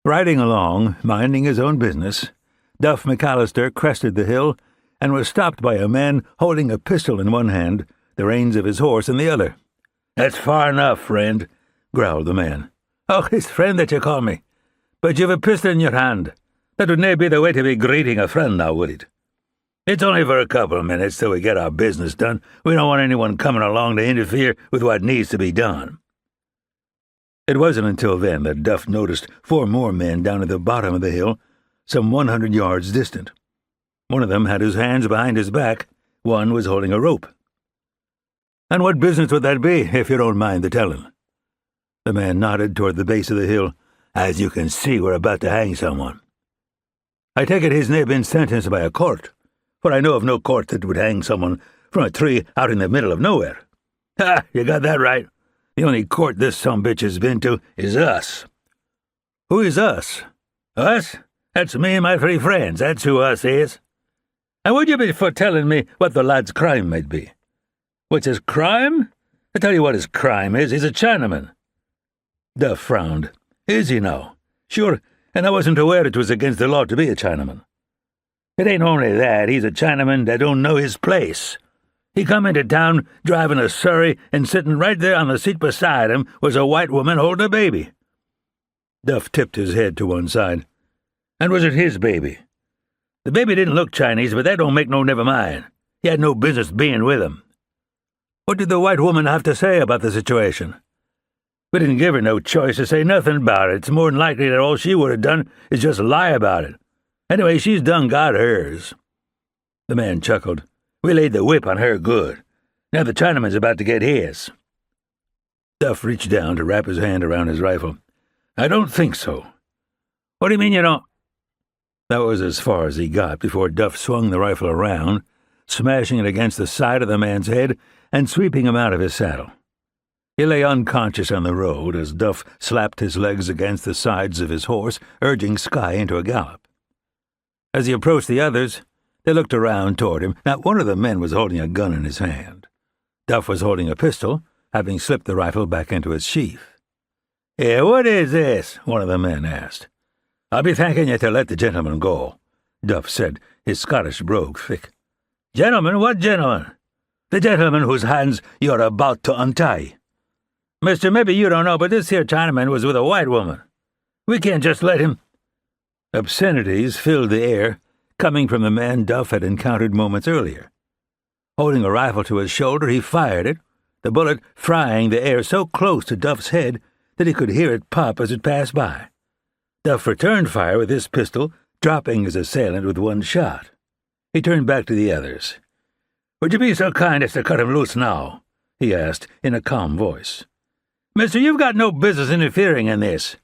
Riding along, minding his own business, Duff MacAllister crested the hill and was stopped by a man holding a pistol in one hand, the reins of his horse in the other. "That's far enough, friend," growled the man. "Oh, it's friend that you call me. But you've a pistol in your hand. That would nae be the way to be greeting a friend now, would it? It's only for a couple of minutes till we get our business done. We don't want anyone coming along to interfere with what needs to be done." It wasn't until then that Duff noticed 4 more men down at the bottom of the hill, some 100 yards distant. One of them had his hands behind his back. One was holding a rope. "And what business would that be, if you don't mind the telling?" The man nodded toward the base of the hill. "As you can see, we're about to hang someone." "I take it he's nae been sentenced by a court, for I know of no court that would hang someone from a tree out in the middle of nowhere." "Ha! You got that right. The only court this sumbitch has been to is us." "Who is us?" "Us? That's me and my 3 friends. That's who us is." "And would you be for telling me what the lad's crime might be?" "What's his crime? I tell you what his crime is. He's a Chinaman." Duff frowned. "Is he now? Sure, and I wasn't aware it was against the law to be a Chinaman." "It ain't only that. He's a Chinaman that don't know his place. He come into town driving a surrey, and sitting right there on the seat beside him was a white woman holding a baby." Duff tipped his head to one side. "And was it his baby?" "The baby didn't look Chinese, but that don't make no never mind. He had no business being with him." "What did the white woman have to say about the situation?" "We didn't give her no choice to say nothing about it. It's more than likely that all she would have done is just lie about it. Anyway, she's done got hers." The man chuckled. "We laid the whip on her good. Now the Chinaman's about to get his." Duff reached down to wrap his hand around his rifle. "I don't think so." "What do you mean you don't?" That was as far as he got before Duff swung the rifle around, smashing it against the side of the man's head and sweeping him out of his saddle. He lay unconscious on the road as Duff slapped his legs against the sides of his horse, urging Skye into a gallop. As he approached the others, they looked around toward him. Not one of the men was holding a gun in his hand. Duff was holding a pistol, having slipped the rifle back into its sheath. "Here, what is this?" one of the men asked. "I'll be thanking you to let the gentleman go," Duff said, his Scottish brogue thick. "Gentleman? What gentleman?" "The gentleman whose hands you're about to untie." "Mister, maybe you don't know, but this here Chinaman was with a white woman. We can't just let him—" Obscenities filled the air, coming from the man Duff had encountered moments earlier. Holding a rifle to his shoulder, he fired it, the bullet frying the air so close to Duff's head that he could hear it pop as it passed by. Duff returned fire with his pistol, dropping his assailant with one shot. He turned back to the others. "Would you be so kind as to cut him loose now?" he asked in a calm voice. "Mister, you've got no business interfering in this.